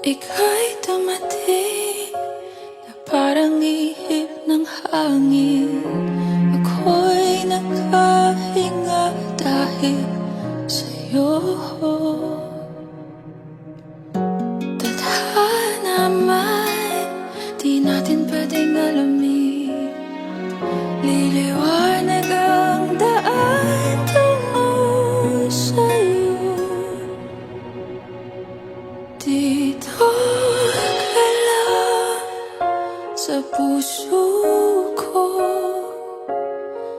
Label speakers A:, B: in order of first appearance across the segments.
A: Ika'y dumating na parang ihip ng hangin. Ako'y nakahinga dahil sa'yo. Tadhana man, di natin pwedeng alamin. Liliwanag ang daan tungo sa'yo. Dito ka lang sa puso ko.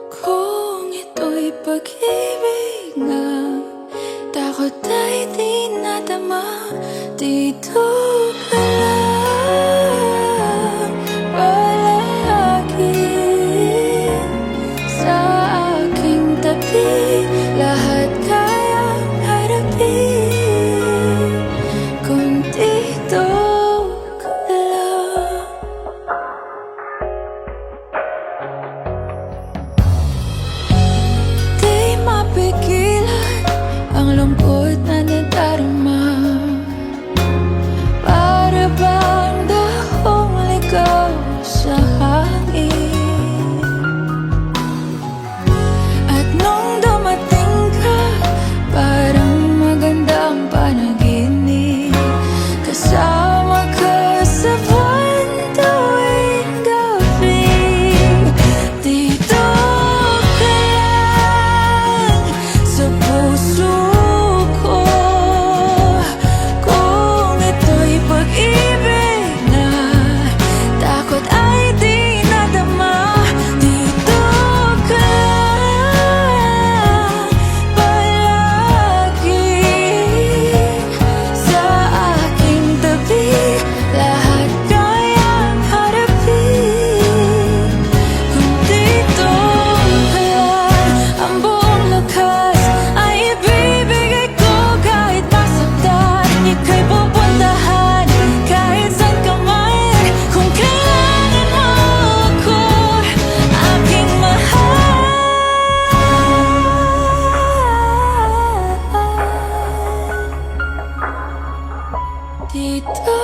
A: Kung ito'y pag-ibig nga, takot ay di nadama. Dito ka lang palagi sa aking tabi. Lahat kayang harapin kung dito ka lang. Di mapigilan ang lungkot na nadarama. Para bang dahong ligaw sa hangin. At nung dumating ka, parang magandang panaginip. Kasama ka sa buwan tuwing gabi. Dito ka lang sa puso ko. Kung ito'y pag-ibig na, takot ay di nadama. Dito ka lang palagi sa aking tabi. Lahat kayang harapin kung dito ka lang. Ang buong lakas ay ibibigay ko kahit masaktan. Ika'y pupuntahan kahit saan ka man. Kung kailangan mo ako, aking mahal. Dito